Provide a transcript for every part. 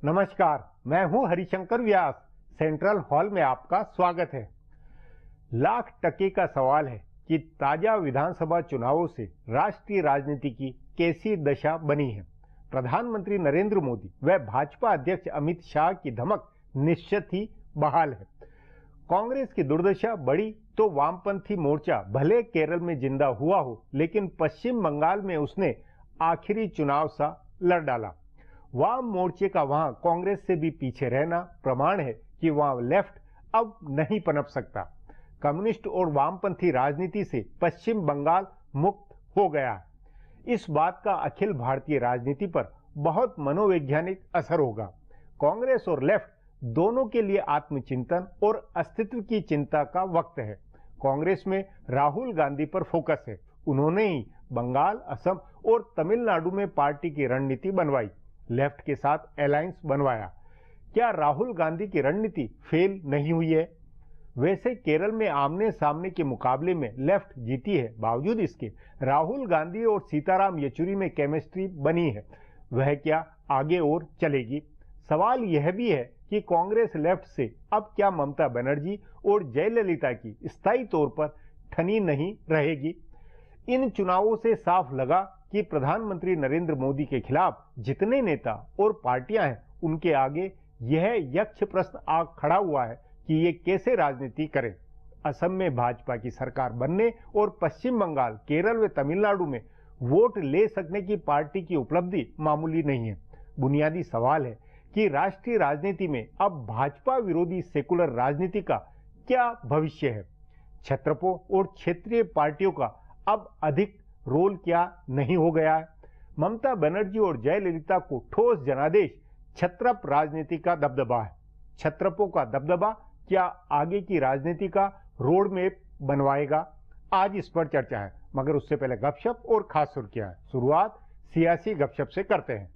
नमस्कार, मैं हूं हरिशंकर व्यास। सेंट्रल हॉल में आपका स्वागत है। लाख टके का सवाल है कि ताजा विधानसभा चुनावों से राष्ट्रीय राजनीति की कैसी दशा बनी है। प्रधानमंत्री नरेंद्र मोदी व भाजपा अध्यक्ष अमित शाह की धमक निश्चित ही बहाल है। कांग्रेस की दुर्दशा बढ़ी तो वामपंथी मोर्चा भले केरल में जिंदा हुआ हो, लेकिन पश्चिम बंगाल में उसने आखिरी चुनाव सा लड़ डाला। वाम मोर्चे का वहां कांग्रेस से भी पीछे रहना प्रमाण है कि वहां लेफ्ट अब नहीं पनप सकता। कम्युनिस्ट और वामपंथी राजनीति से पश्चिम बंगाल मुक्त हो गया है। इस बात का अखिल भारतीय राजनीति पर बहुत मनोवैज्ञानिक असर होगा। कांग्रेस और लेफ्ट दोनों के लिए आत्मचिंतन और अस्तित्व की चिंता का वक्त है। कांग्रेस में राहुल गांधी पर फोकस है। उन्होंने ही बंगाल, असम और तमिलनाडु में पार्टी की रणनीति बनवाई, लेफ्ट के साथ अलायंस बनवाया। क्या राहुल गांधी की रणनीति फेल नहीं हुई है? वैसे केरल में आमने सामने के मुकाबले में लेफ्ट जीती है। बावजूद इसके राहुल गांधी और सीताराम येचुरी में केमिस्ट्री बनी है। वह क्या आगे और चलेगी? सवाल यह भी है कि कांग्रेस लेफ्ट से अब क्या ममता बनर्जी और जयललिता की स्थायी तौर पर ठनी नहीं रहेगी? इन चुनावों से साफ लगा कि प्रधानमंत्री नरेंद्र मोदी के खिलाफ जितने नेता और पार्टियां हैं, उनके आगे यह यक्ष प्रश्न आ खड़ा हुआ है कि ये कैसे राजनीति करें। असम में भाजपा की सरकार बनने और पश्चिम बंगाल, केरल व तमिलनाडु में वोट ले सकने की पार्टी की उपलब्धि मामूली नहीं है। बुनियादी सवाल है कि राष्ट्रीय राजनीति में अब भाजपा विरोधी सेकुलर राजनीति का क्या भविष्य है। छत्रपों और क्षेत्रीय पार्टियों का अब अधिक रोल क्या नहीं हो गया है? ममता बनर्जी और जयललिता को ठोस जनादेश छत्रप राजनीति का दबदबा है। छत्रपों का दबदबा क्या आगे की राजनीति का रोड मैप बनवाएगा? आज इस पर चर्चा है, मगर उससे पहले गपशप और खास सुर्खियां हैं। शुरुआत सियासी गपशप से करते हैं।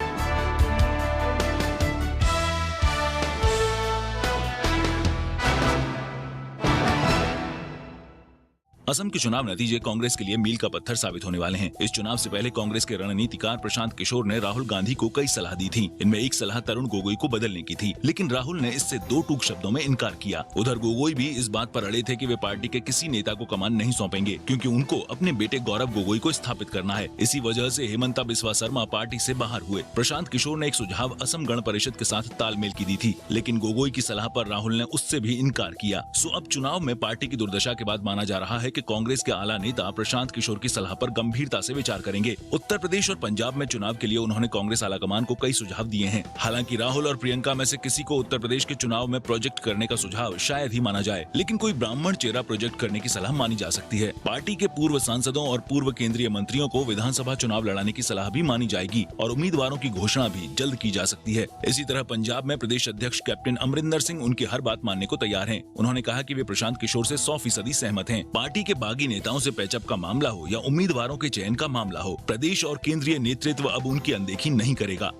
असम के चुनाव नतीजे कांग्रेस के लिए मील का पत्थर साबित होने वाले हैं। इस चुनाव से पहले कांग्रेस के रणनीतिकार प्रशांत किशोर ने राहुल गांधी को कई सलाह दी थी। इनमें एक सलाह तरुण गोगोई को बदलने की थी, लेकिन राहुल ने इससे दो टूक शब्दों में इनकार किया। उधर गोगोई भी इस बात पर अड़े थे कि वे पार्टी के किसी नेता को कमान नहीं सौंपेंगे, क्योंकि उनको अपने बेटे गौरव गोगोई को स्थापित करना है। इसी वजह से हेमंता बिस्वा शर्मा पार्टी से बाहर हुए। प्रशांत किशोर ने एक सुझाव असम गण परिषद के साथ तालमेल की दी थी, लेकिन गोगोई की सलाह पर राहुल ने उससे भी इनकार किया। सो अब चुनाव में पार्टी की दुर्दशा के बाद माना जा रहा है कि कांग्रेस के आला नेता प्रशांत किशोर की सलाह पर गंभीरता से विचार करेंगे। उत्तर प्रदेश और पंजाब में चुनाव के लिए उन्होंने कांग्रेस आलाकमान को कई सुझाव दिए हैं। हालांकि राहुल और प्रियंका में से किसी को उत्तर प्रदेश के चुनाव में प्रोजेक्ट करने का सुझाव शायद ही माना जाए, लेकिन कोई ब्राह्मण चेहरा प्रोजेक्ट करने की सलाह मानी जा सकती है। पार्टी के पूर्व सांसदों और पूर्व केंद्रीय मंत्रियों को विधानसभा चुनाव लड़ाने की सलाह भी मानी जाएगी और उम्मीदवारों की घोषणा भी जल्द की जा सकती है। इसी तरह पंजाब में प्रदेश अध्यक्ष कैप्टन अमरिंदर सिंह उनकी हर बात मानने को तैयार हैं। उन्होंने कहा कि वे प्रशांत किशोर से 100% सहमत हैं। पार्टी के बागी नेताओं से पैचअप का मामला हो या उम्मीदवारों के चयन का मामला हो, प्रदेश और केंद्रीय नेतृत्व अब उनकी अनदेखी नहीं करेगा।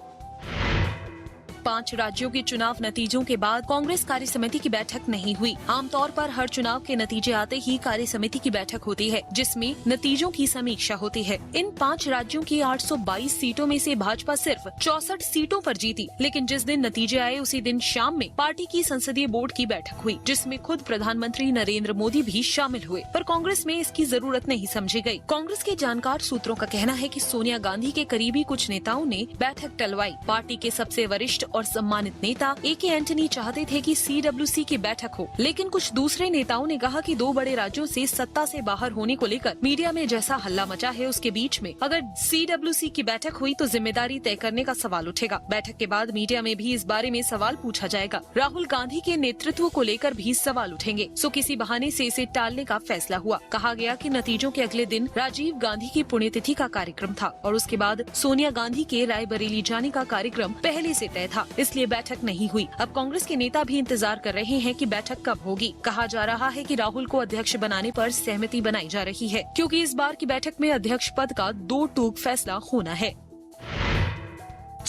5 राज्यों के चुनाव नतीजों के बाद कांग्रेस कार्य समिति की बैठक नहीं हुई। आमतौर पर हर चुनाव के नतीजे आते ही कार्य समिति की बैठक होती है, जिसमें नतीजों की समीक्षा होती है। इन 5 राज्यों की 822 सीटों में से भाजपा सिर्फ 64 सीटों पर जीती, लेकिन जिस दिन नतीजे आए उसी दिन शाम में पार्टी की संसदीय बोर्ड की बैठक हुई, जिसमें खुद प्रधानमंत्री नरेंद्र मोदी भी शामिल हुए, पर कांग्रेस में इसकी जरूरत नहीं समझी गयी। कांग्रेस के जानकार सूत्रों का कहना है कि सोनिया गांधी के करीबी कुछ नेताओं ने बैठक टलवाई। पार्टी के सबसे वरिष्ठ और सम्मानित नेता ए.के. एंटनी चाहते थे कि CWC की बैठक हो, लेकिन कुछ दूसरे नेताओं ने कहा कि 2 बड़े राज्यों से सत्ता से बाहर होने को लेकर मीडिया में जैसा हल्ला मचा है, उसके बीच में अगर CWC की बैठक हुई तो जिम्मेदारी तय करने का सवाल उठेगा। बैठक के बाद मीडिया में भी इस बारे में सवाल पूछा जाएगा। राहुल गांधी के नेतृत्व को लेकर भी सवाल उठेंगे। सो किसी बहाने से इसे टालने का फैसला हुआ। कहा गया कि नतीजों के अगले दिन राजीव गांधी की पुण्यतिथि का कार्यक्रम था और उसके बाद सोनिया गांधी के रायबरेली जाने का कार्यक्रम पहले से तय था, इसलिए बैठक नहीं हुई। अब कांग्रेस के नेता भी इंतजार कर रहे हैं कि बैठक कब होगी। कहा जा रहा है कि राहुल को अध्यक्ष बनाने पर सहमति बनाई जा रही है, क्योंकि इस बार की बैठक में अध्यक्ष पद का 2 टूक फैसला होना है।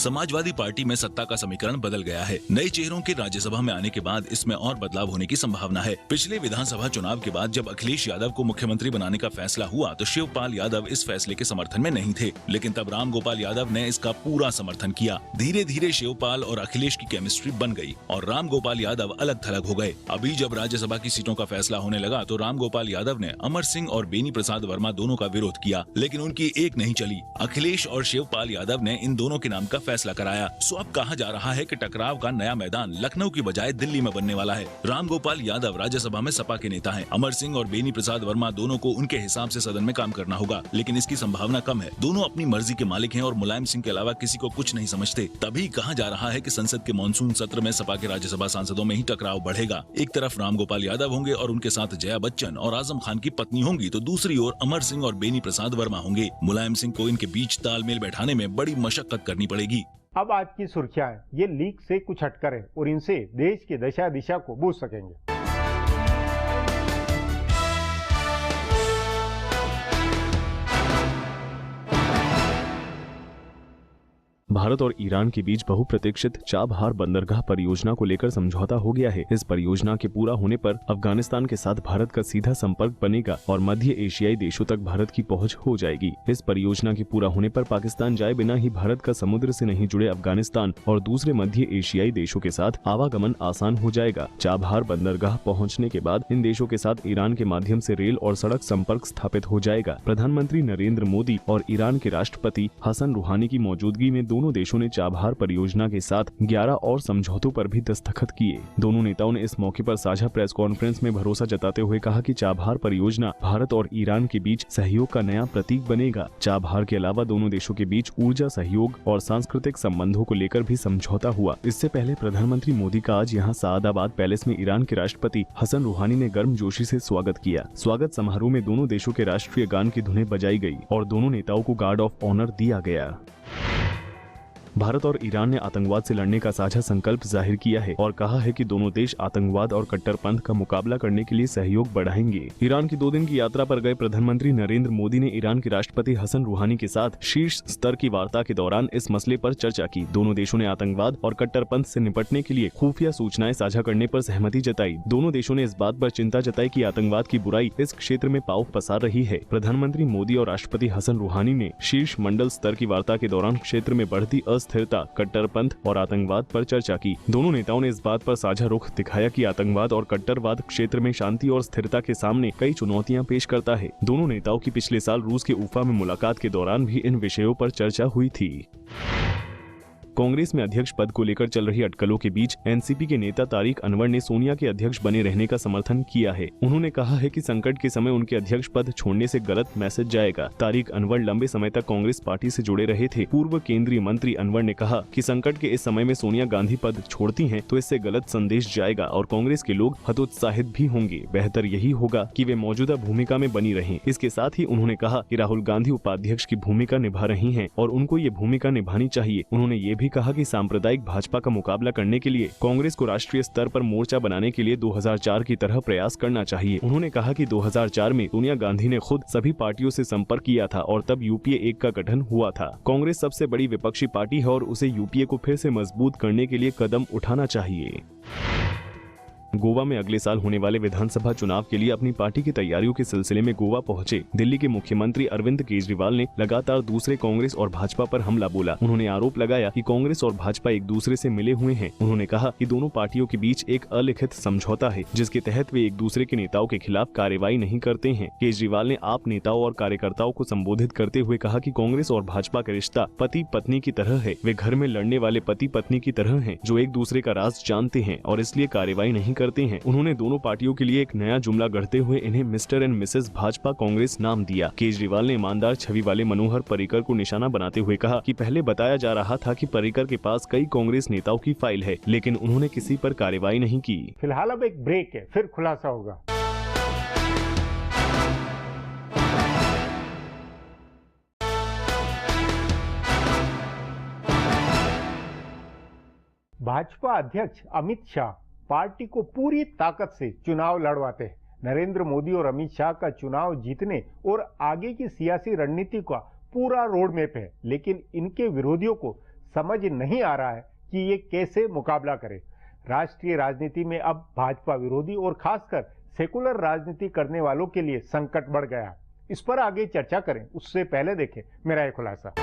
समाजवादी पार्टी में सत्ता का समीकरण बदल गया है। नए चेहरों के राज्यसभा में आने के बाद इसमें और बदलाव होने की संभावना है। पिछले विधानसभा चुनाव के बाद जब अखिलेश यादव को मुख्यमंत्री बनाने का फैसला हुआ तो शिवपाल यादव इस फैसले के समर्थन में नहीं थे, लेकिन तब राम गोपाल यादव ने इसका पूरा समर्थन किया। धीरे धीरे शिवपाल और अखिलेश की केमिस्ट्री बन गई और राम गोपाल यादव अलग थलग हो गए। अभी जब राज्यसभा की सीटों का फैसला होने लगा तो राम गोपाल यादव ने अमर सिंह और बेनी प्रसाद वर्मा दोनों का विरोध किया, लेकिन उनकी एक नहीं चली। अखिलेश और शिवपाल यादव ने इन दोनों के नाम का फैसला कराया। सो अब कहा जा रहा है कि टकराव का नया मैदान लखनऊ की बजाय दिल्ली में बनने वाला है। राम गोपाल यादव राज्यसभा में सपा के नेता हैं। अमर सिंह और बेनी प्रसाद वर्मा दोनों को उनके हिसाब से सदन में काम करना होगा, लेकिन इसकी संभावना कम है। दोनों अपनी मर्जी के मालिक हैं और मुलायम सिंह के अलावा किसी को कुछ नहीं समझते। तभी कहा जा रहा है कि संसद के मानसून सत्र में सपा के राज्यसभा सांसदों में ही टकराव बढ़ेगा। एक तरफ राम गोपाल यादव होंगे और उनके साथ जया बच्चन और आजम खान की पत्नी होंगी, तो दूसरी ओर अमर सिंह और बेनी प्रसाद वर्मा होंगे। मुलायम सिंह को इनके बीच तालमेल बैठाने में बड़ी मशक्कत करनी पड़ेगी। अब आज की सुर्खियां ये लीक से कुछ हटकर है और इनसे देश की दशा दिशा को बूझ सकेंगे। भारत और ईरान के बीच बहुप्रतीक्षित चाबहार बंदरगाह परियोजना को लेकर समझौता हो गया है। इस परियोजना के पूरा होने पर अफगानिस्तान के साथ भारत का सीधा संपर्क बनेगा और मध्य एशियाई देशों तक भारत की पहुंच हो जाएगी। इस परियोजना के पूरा होने पर पाकिस्तान जाए बिना ही भारत का समुद्र से नहीं जुड़े अफगानिस्तान और दूसरे मध्य एशियाई देशों के साथ आवागमन आसान हो जाएगा। चाबहार बंदरगाह पहुँचने के बाद इन देशों के साथ ईरान के माध्यम से रेल और सड़क संपर्क स्थापित हो जाएगा। प्रधानमंत्री नरेंद्र मोदी और ईरान के राष्ट्रपति हसन रूहानी की मौजूदगी में दोनों देशों ने चाबहार परियोजना के साथ 11 और समझौतों पर भी दस्तखत किए। दोनों नेताओं ने इस मौके पर साझा प्रेस कॉन्फ्रेंस में भरोसा जताते हुए कहा कि चाबहार परियोजना भारत और ईरान के बीच सहयोग का नया प्रतीक बनेगा। चाबहार के अलावा दोनों देशों के बीच ऊर्जा सहयोग और सांस्कृतिक संबंधों को लेकर भी समझौता हुआ। इससे पहले प्रधानमंत्री मोदी का आज यहाँ सआदाबाद पैलेस में ईरान के राष्ट्रपति हसन रूहानी ने गर्मजोशी से स्वागत किया। स्वागत समारोह में दोनों देशों के राष्ट्रीय गान की धुनें बजाई गई और दोनों नेताओं को गार्ड ऑफ ऑनर दिया गया। भारत और ईरान ने आतंकवाद से लड़ने का साझा संकल्प जाहिर किया है और कहा है कि दोनों देश आतंकवाद और कट्टरपंथ का मुकाबला करने के लिए सहयोग बढ़ाएंगे। ईरान की 2 दिन की यात्रा पर गए प्रधानमंत्री नरेंद्र मोदी ने ईरान के राष्ट्रपति हसन रूहानी के साथ शीर्ष स्तर की वार्ता के दौरान इस मसले पर चर्चा की। दोनों देशों ने आतंकवाद और कट्टरपंथ से निपटने के लिए खुफिया सूचनाएं साझा करने पर सहमति जताई। दोनों देशों ने इस बात पर चिंता जताई कि आतंकवाद की बुराई इस क्षेत्र में पांव पसार रही है। प्रधानमंत्री मोदी और राष्ट्रपति हसन रूहानी ने शीर्ष मंडल स्तर की वार्ता के दौरान क्षेत्र में बढ़ती अस्थिरता, कट्टरपंथ और आतंकवाद पर चर्चा की। दोनों नेताओं ने इस बात पर साझा रुख दिखाया कि आतंकवाद और कट्टरवाद क्षेत्र में शांति और स्थिरता के सामने कई चुनौतियां पेश करता है। दोनों नेताओं की पिछले साल रूस के उफा में मुलाकात के दौरान भी इन विषयों पर चर्चा हुई थी। कांग्रेस में अध्यक्ष पद को लेकर चल रही अटकलों के बीच एनसीपी के नेता तारिक अनवर ने सोनिया के अध्यक्ष बने रहने का समर्थन किया है। उन्होंने कहा है कि संकट के समय उनके अध्यक्ष पद छोड़ने से गलत मैसेज जाएगा। तारिक अनवर लंबे समय तक कांग्रेस पार्टी से जुड़े रहे थे। पूर्व केंद्रीय मंत्री अनवर ने कहा कि संकट के इस समय में सोनिया गांधी पद छोड़ती हैं तो इससे गलत संदेश जाएगा और कांग्रेस के लोग हतोत्साहित भी होंगे। बेहतर यही होगा कि वे मौजूदा भूमिका में बनी रहें। इसके साथ ही उन्होंने कहा कि राहुल गांधी उपाध्यक्ष की भूमिका निभा रही हैं और उनको ये भूमिका निभानी चाहिए। उन्होंने ये भी कहा कि सांप्रदायिक भाजपा का मुकाबला करने के लिए कांग्रेस को राष्ट्रीय स्तर पर मोर्चा बनाने के लिए 2004 की तरह प्रयास करना चाहिए। उन्होंने कहा कि 2004 में सोनिया गांधी ने खुद सभी पार्टियों से संपर्क किया था और तब यूपीए 1 का गठन हुआ था। कांग्रेस सबसे बड़ी विपक्षी पार्टी है और उसे यूपीए को फिर से मजबूत करने के लिए कदम उठाना चाहिए। गोवा में अगले साल होने वाले विधानसभा चुनाव के लिए अपनी पार्टी की तैयारियों के सिलसिले में गोवा पहुंचे दिल्ली के मुख्यमंत्री अरविंद केजरीवाल ने लगातार दूसरे कांग्रेस और भाजपा पर हमला बोला। उन्होंने आरोप लगाया कि कांग्रेस और भाजपा एक दूसरे से मिले हुए हैं। उन्होंने कहा कि दोनों पार्टियों के बीच एक अलिखित समझौता है जिसके तहत वे एक दूसरे के नेताओं के खिलाफ कार्रवाई नहीं करते हैं। केजरीवाल ने आप नेताओं और कार्यकर्ताओं को संबोधित करते हुए कहा कि कांग्रेस और भाजपा का रिश्ता पति पत्नी की तरह है। वे घर में लड़ने वाले पति पत्नी की तरह हैं जो एक दूसरे का राज जानते हैं और इसलिए कार्रवाई नहीं करते हैं। उन्होंने दोनों पार्टियों के लिए एक नया जुमला गढ़ते हुए इन्हें mister and Mrs Bhajpa Congress नाम दिया। केजरीवाल ने ईमानदार छवि वाले मनोहर पर्रिकर को निशाना बनाते हुए कहा कि पहले बताया जा रहा था कि पर्रिकर के पास कई कांग्रेस नेताओं की फाइल है, लेकिन उन्होंने किसी पर कार्रवाई नहीं की। फिलहाल अब एक ब्रेक है, फिर खुलासा होगा। भाजपा अध्यक्ष अमित शाह पार्टी को पूरी ताकत से चुनाव लड़वाते हैं। नरेंद्र मोदी और अमित शाह का चुनाव जीतने और आगे की सियासी रणनीति का पूरा रोड मैप है, लेकिन इनके विरोधियों को समझ नहीं आ रहा है कि ये कैसे मुकाबला करे। राष्ट्रीय राजनीति में अब भाजपा विरोधी और खासकर सेकुलर राजनीति करने वालों के लिए संकट बढ़ गया। इस पर आगे चर्चा करें, उससे पहले देखें मेरा एक खुलासा।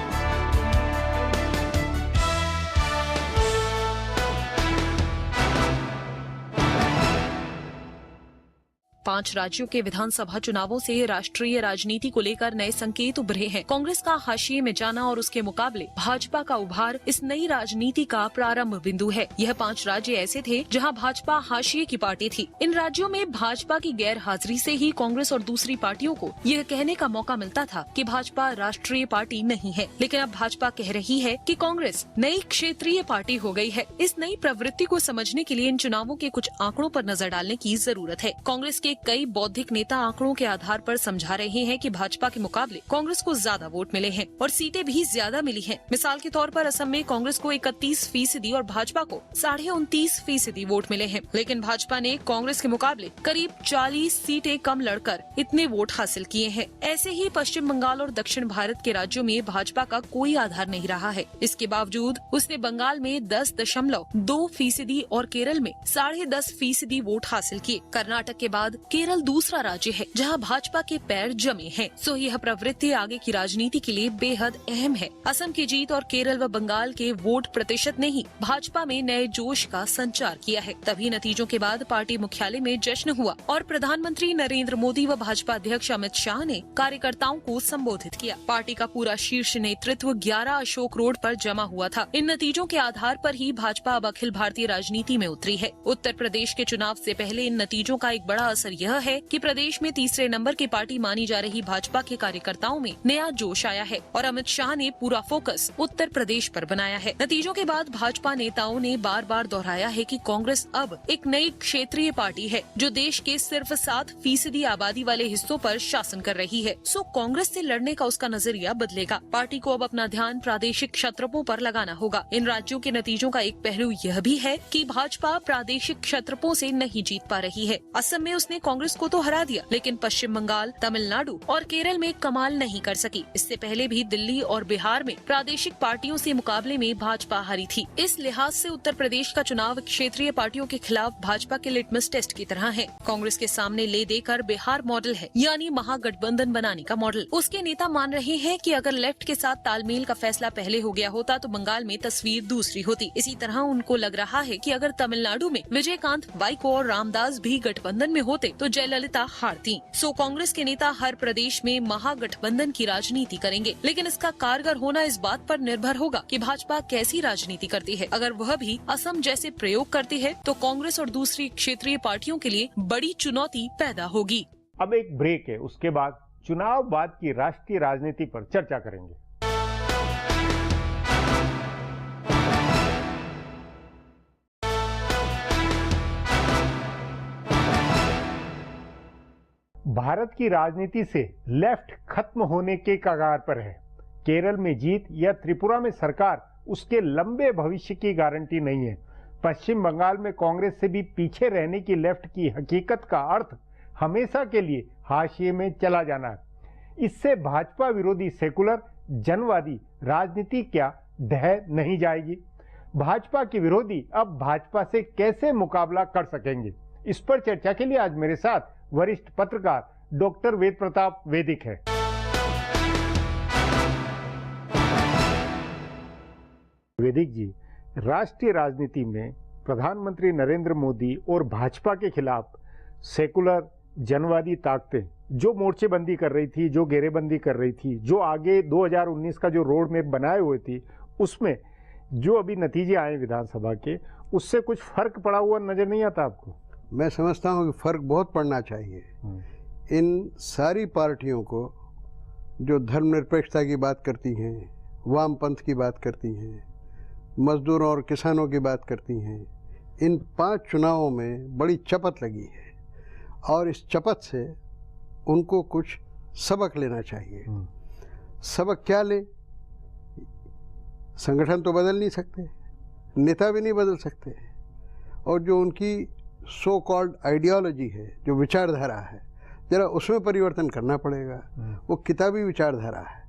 5 राज्यों के विधानसभा चुनावों से राष्ट्रीय राजनीति को लेकर नए संकेत उभरे हैं। कांग्रेस का हाशिए में जाना और उसके मुकाबले भाजपा का उभार इस नई राजनीति का प्रारंभ बिंदु है। यह 5 राज्य ऐसे थे जहां भाजपा हाशिए की पार्टी थी। इन राज्यों में भाजपा की गैर हाजिरी से ही कांग्रेस और दूसरी पार्टियों को यह कहने का मौका मिलता था कि भाजपा राष्ट्रीय पार्टी नहीं है। लेकिन अब भाजपा कह रही है कि कांग्रेस नई क्षेत्रीय पार्टी हो गई है। इस नई प्रवृत्ति को समझने के लिए इन चुनावों के कुछ आंकड़ों पर नजर डालने की जरूरत है। कांग्रेस के कई बौद्धिक नेता आंकड़ों के आधार पर समझा रहे हैं कि भाजपा के मुकाबले कांग्रेस को ज्यादा वोट मिले हैं और सीटें भी ज्यादा मिली हैं। मिसाल के तौर पर असम में कांग्रेस को 31% और भाजपा को 29.5% वोट मिले हैं। लेकिन भाजपा ने कांग्रेस के मुकाबले करीब 40 सीटें कम लड़कर इतने वोट हासिल किए हैं। ऐसे ही पश्चिम बंगाल और दक्षिण भारत के राज्यों में भाजपा का कोई आधार नहीं रहा है। इसके बावजूद उसने बंगाल में 10.2% और केरल में 10.5% वोट हासिल किए। कर्नाटक के बाद केरल दूसरा राज्य है जहां भाजपा के पैर जमे हैं। सो यह प्रवृत्ति आगे की राजनीति के लिए बेहद अहम है। असम की जीत और केरल व बंगाल के वोट प्रतिशत ने ही भाजपा में नए जोश का संचार किया है। तभी नतीजों के बाद पार्टी मुख्यालय में जश्न हुआ और प्रधानमंत्री नरेंद्र मोदी व भाजपा अध्यक्ष अमित शाह ने कार्यकर्ताओं को संबोधित किया। पार्टी का पूरा शीर्ष नेतृत्व 11 अशोक रोड पर जमा हुआ था। इन नतीजों के आधार पर ही भाजपा अब अखिल भारतीय राजनीति में उतरी है। उत्तर प्रदेश के चुनाव से पहले इन नतीजों का एक बड़ा असर यह है कि प्रदेश में तीसरे नंबर की पार्टी मानी जा रही भाजपा के कार्यकर्ताओं में नया जोश आया है और अमित शाह ने पूरा फोकस उत्तर प्रदेश पर बनाया है। नतीजों के बाद भाजपा नेताओं ने बार बार दोहराया है कि कांग्रेस अब एक नई क्षेत्रीय पार्टी है जो देश के सिर्फ 7% आबादी वाले हिस्सों पर शासन कर रही है। सो कांग्रेस से लड़ने का उसका नजरिया बदलेगा। पार्टी को अब अपना ध्यान प्रादेशिक क्षत्रपों पर लगाना होगा। इन राज्यों के नतीजों का एक पहलू यह भी है कि भाजपा प्रादेशिक क्षत्रपों से नहीं जीत पा रही है। असम में उसने कांग्रेस को तो हरा दिया, लेकिन पश्चिम बंगाल, तमिलनाडु और केरल में कमाल नहीं कर सकी। इससे पहले भी दिल्ली और बिहार में प्रादेशिक पार्टियों से मुकाबले में भाजपा हारी थी। इस लिहाज से उत्तर प्रदेश का चुनाव क्षेत्रीय पार्टियों के खिलाफ भाजपा के लिटमस टेस्ट की तरह है। कांग्रेस के सामने ले देकर बिहार मॉडल है, यानी महागठबंधन बनाने का मॉडल। उसके नेता मान रहे हैं कि अगर लेफ्ट के साथ तालमेल का फैसला पहले हो गया होता तो बंगाल में तस्वीर दूसरी होती। इसी तरह उनको लग रहा है कि अगर तमिलनाडु में विजयकांत, वाइको और रामदास भी गठबंधन में होते तो जयललिता हारती। सो कांग्रेस के नेता हर प्रदेश में महागठबंधन की राजनीति करेंगे, लेकिन इसका कारगर होना इस बात पर निर्भर होगा कि भाजपा कैसी राजनीति करती है। अगर वह भी असम जैसे प्रयोग करती है तो कांग्रेस और दूसरी क्षेत्रीय पार्टियों के लिए बड़ी चुनौती पैदा होगी। अब एक ब्रेक है, उसके बाद चुनाव बाद की राष्ट्रीय राजनीति पर चर्चा करेंगे। भारत की राजनीति से लेफ्ट खत्म होने के कगार पर है। केरल में जीत या त्रिपुरा में सरकार उसके लंबे भविष्य की गारंटी नहीं है। पश्चिम बंगाल में कांग्रेस से भी पीछे रहने की लेफ्ट की हकीकत का अर्थ हमेशा के लिए हाशिए में चला जाना है। इससे भाजपा विरोधी सेकुलर जनवादी राजनीति क्या ढह नहीं जाएगी? भाजपा के विरोधी अब भाजपा से कैसे मुकाबला कर सकेंगे? इस पर चर्चा के लिए आज मेरे साथ वरिष्ठ पत्रकार डॉक्टर वेद प्रताप वैदिक है। वैदिक जी, राष्ट्रीय राजनीति में प्रधानमंत्री नरेंद्र मोदी और भाजपा के खिलाफ सेकुलर जनवादी ताकतें जो मोर्चेबंदी कर रही थी, जो घेरेबंदी कर रही थी, जो आगे 2019 का जो रोड मैप बनाए हुए थी, उसमें जो अभी नतीजे आए विधानसभा के, उससे कुछ फर्क पड़ा हुआ नजर नहीं आता आपको? मैं समझता हूँ कि फ़र्क बहुत पड़ना चाहिए। इन सारी पार्टियों को जो धर्मनिरपेक्षता की बात करती हैं, वामपंथ की बात करती हैं, मजदूरों और किसानों की बात करती हैं, इन 5 चुनावों में बड़ी चपत लगी है और इस चपत से उनको कुछ सबक लेना चाहिए। सबक क्या ले? संगठन तो बदल नहीं सकते, नेता भी नहीं बदल सकते, और जो उनकी सो कॉल्ड आइडियोलॉजी है, जो विचारधारा है, जरा उसमें परिवर्तन करना पड़ेगा। वो किताबी विचारधारा है।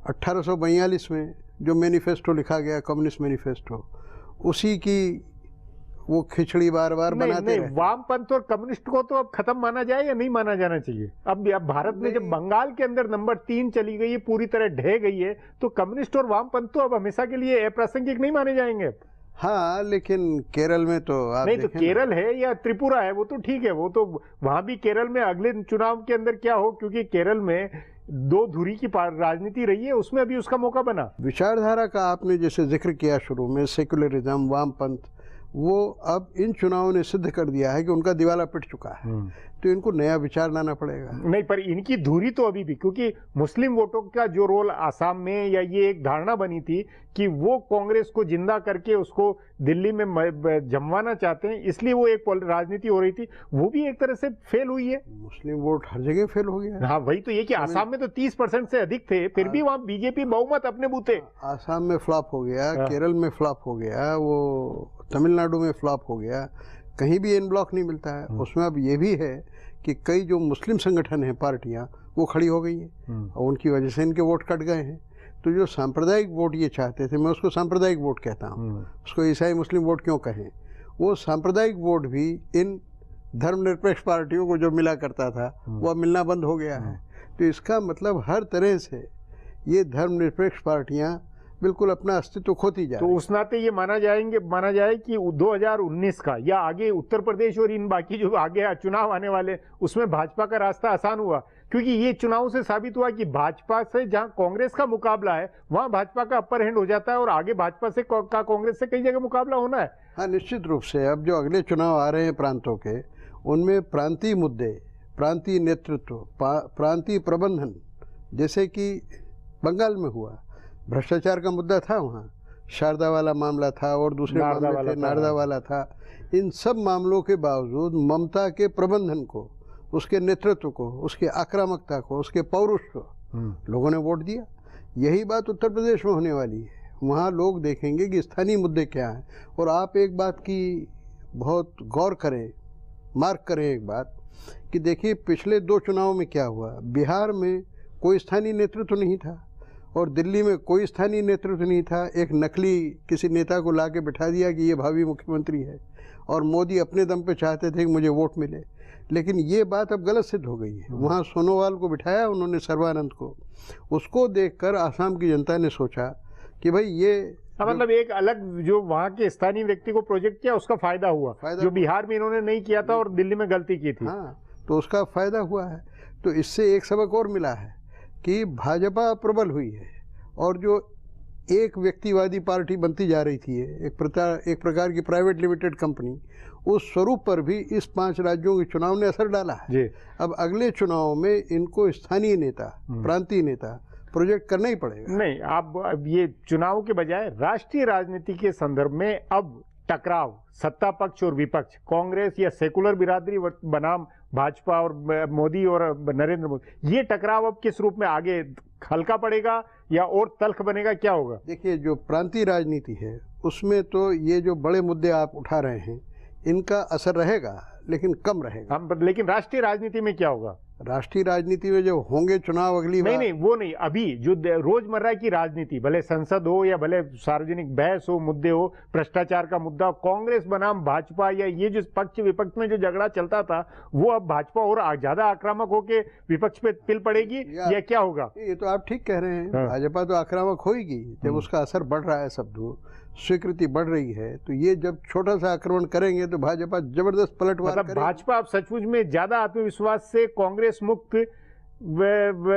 1842 में जो मैनिफेस्टो लिखा गया, कम्युनिस्ट मैनिफेस्टो, उसी की वो खिचड़ी बार बार बनाते रहे। वामपंथ और कम्युनिस्ट को तो अब खत्म माना जाए या नहीं माना जाना चाहिए? अब भारत में जब बंगाल के अंदर नंबर 3 चली गई है, पूरी तरह ढह गई है, तो कम्युनिस्ट और वामपंथ तो अब हमेशा के लिए अप्रासंगिक नहीं माने जाएंगे। हाँ, लेकिन केरल में तो आप नहीं, तो केरल है या त्रिपुरा है, वो तो ठीक है, वो तो वहां भी केरल में अगले चुनाव के अंदर क्या हो, क्योंकि केरल में 2 धुरी की राजनीति रही है, उसमें अभी उसका मौका बना। विचारधारा का आपने जैसे जिक्र किया शुरू में, सेक्युलरिज्म, वामपंथ, वो अब इन चुनावों ने सिद्ध कर दिया है कि उनका दिवाला पिट चुका है, तो इनको नया विचार लाना पड़ेगा। नहीं, पर इनकी धुरी तो अभी भी, क्योंकि मुस्लिम वोटों का जो रोल आसाम में, या ये एक धारणा बनी थी कि वो कांग्रेस को जिंदा करके उसको दिल्ली में जमवाना चाहते हैं, इसलिए वो एक राजनीति हो रही थी, वो भी एक तरह से फेल हुई है। मुस्लिम वोट हर जगह फेल हो गया है। हाँ, वही तो ये कि आसाम में तो 30% से अधिक थे, फिर भी वहाँ बीजेपी बहुमत अपने बूते। आसाम में फ्लॉप हो गया, केरल में फ्लॉप हो गया, वो तमिलनाडु में फ्लॉप हो गया, कहीं भी एन ब्लॉक नहीं मिलता है। उसमें अब ये भी है कि कई जो मुस्लिम संगठन हैं, पार्टियां, वो खड़ी हो गई हैं और उनकी वजह से इनके वोट कट गए हैं। तो जो सांप्रदायिक वोट ये चाहते थे, मैं उसको सांप्रदायिक वोट कहता हूँ, उसको ईसाई मुस्लिम वोट क्यों कहें, वो सांप्रदायिक वोट भी इन धर्मनिरपेक्ष पार्टियों को जो मिला करता था, वो अब मिलना बंद हो गया है। तो इसका मतलब हर तरह से ये धर्मनिरपेक्ष पार्टियां बिल्कुल अपना अस्तित्व खोती जा रही। तो उस नाते ये माना जाए कि 2019 का या आगे उत्तर प्रदेश और इन बाकी जो आगे चुनाव आने वाले, उसमें भाजपा का रास्ता आसान हुआ, क्योंकि ये चुनाव से साबित हुआ कि भाजपा से जहां कांग्रेस का मुकाबला है, वहां भाजपा का अपर हैंड हो जाता है, और आगे भाजपा से कांग्रेस से कई जगह मुकाबला होना है। हाँ, निश्चित रूप से। अब जो अगले चुनाव आ रहे हैं प्रांतों के, उनमें प्रांतीय मुद्दे, प्रांतीय नेतृत्व, प्रांतीय प्रबंधन, जैसे कि बंगाल में हुआ, भ्रष्टाचार का मुद्दा था, वहाँ शारदा वाला मामला था और दूसरे मामले थे, नारदा वाला था। इन सब मामलों के बावजूद ममता के प्रबंधन को, उसके नेतृत्व को, उसकी आक्रामकता को, उसके पौरुष को लोगों ने वोट दिया। यही बात उत्तर प्रदेश में होने वाली है। वहाँ लोग देखेंगे कि स्थानीय मुद्दे क्या हैं। और आप एक बात की बहुत गौर करें, मार्क करें एक बात, कि देखिए पिछले 2 चुनावों में क्या हुआ। बिहार में कोई स्थानीय नेतृत्व नहीं था और दिल्ली में कोई स्थानीय नेतृत्व नहीं था। एक नकली किसी नेता को ला के बिठा दिया कि ये भावी मुख्यमंत्री है, और मोदी अपने दम पे चाहते थे कि मुझे वोट मिले। लेकिन ये बात अब गलत सिद्ध हो गई है। वहाँ सोनोवाल को बिठाया उन्होंने, सर्बानंद को। उसको देखकर आसाम की जनता ने सोचा कि भाई ये मतलब एक अलग जो वहाँ के स्थानीय व्यक्ति को प्रोजेक्ट किया, उसका फायदा हुआ, जो बिहार में इन्होंने नहीं किया था और दिल्ली में गलती की थी। हाँ, तो उसका फायदा हुआ है। तो इससे एक सबक और मिला है कि भाजपा प्रबल हुई है, और जो एक व्यक्तिवादी पार्टी बनती जा रही थी, एक प्रकार की प्राइवेट लिमिटेड कंपनी, उस स्वरूप पर भी इस 5 राज्यों के चुनाव ने असर डाला है जी। अब अगले चुनाव में इनको स्थानीय नेता, प्रांतीय नेता प्रोजेक्ट करना ही पड़ेगा। नहीं, अब ये चुनाव के बजाय राष्ट्रीय राजनीति के संदर्भ में अब टकराव सत्ता पक्ष और विपक्ष, कांग्रेस या सेकुलर बिरादरी बनाम भाजपा और मोदी और नरेंद्र मोदी, ये टकराव अब किस रूप में आगे हल्का पड़ेगा या और तल्ख बनेगा, क्या होगा? देखिए, जो प्रांतीय राजनीति है उसमें तो ये जो बड़े मुद्दे आप उठा रहे हैं, इनका असर रहेगा, लेकिन कम रहेगा। लेकिन राष्ट्रीय राजनीति में क्या होगा? राष्ट्रीय राजनीति में जो होंगे चुनाव अगली बार, नहीं, वो नहीं, अभी जो रोजमर्रा की राजनीति, भले संसद हो या भले सार्वजनिक बहस हो, मुद्दे हो, भ्रष्टाचार का मुद्दा, कांग्रेस बनाम भाजपा, या ये जो पक्ष विपक्ष में जो झगड़ा चलता था, वो अब भाजपा और ज्यादा आक्रामक होके विपक्ष पे तिल पड़ेगी या क्या होगा? ये तो आप ठीक कह रहे हैं। भाजपा तो आक्रामक होगी जब उसका असर बढ़ रहा है, सब दूर स्वीकृति बढ़ रही है। तो ये जब छोटा सा आक्रमण करेंगे तो भाजपा जबरदस्त पलटवार करेगी। भाजपा अब सचमुच में ज्यादा आत्मविश्वास से कांग्रेस मुक्त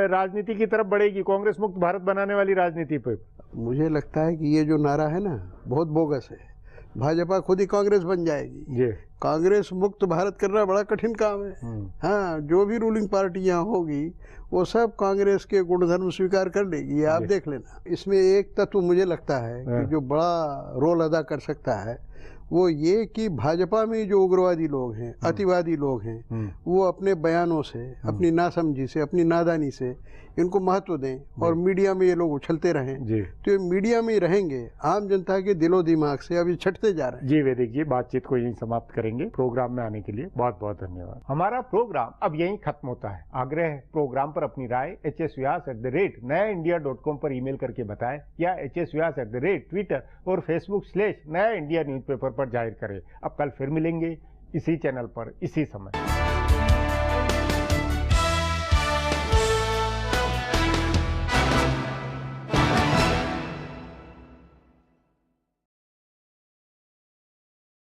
राजनीति की तरफ बढ़ेगी, कांग्रेस मुक्त भारत बनाने वाली राजनीति पर। मुझे लगता है कि ये जो नारा है ना, बहुत बोगस है। भाजपा खुद ही कांग्रेस बन जाएगी। कांग्रेस मुक्त भारत करना बड़ा कठिन काम है। हाँ, जो भी रूलिंग पार्टी यहाँ होगी वो सब कांग्रेस के गुणधर्म स्वीकार कर लेगी, ये आप देख लेना। इसमें एक तत्व मुझे लगता है कि जो बड़ा रोल अदा कर सकता है, वो ये कि भाजपा में जो उग्रवादी लोग हैं, अतिवादी लोग हैं, वो अपने बयानों से, अपनी नासमझी से, अपनी नादानी से इनको महत्व दें और मीडिया में ये लोग उछलते रहें। तो ये मीडिया में ही रहेंगे, आम जनता के दिलो दिमाग से अभी छटते जा रहे हैं। जी वैदिक जी, बातचीत को यहीं समाप्त करेंगे। प्रोग्राम में आने के लिए बहुत बहुत धन्यवाद। हमारा प्रोग्राम अब यहीं खत्म होता है। आग्रह है प्रोग्राम पर अपनी राय hsvyas@nayaindia.com पर ईमेल करके बताएं या hsvyas@Twitter और Facebook/नया इंडिया न्यूज़पेपर पर जाहिर करें। अब कल फिर मिलेंगे इसी चैनल पर इसी समय।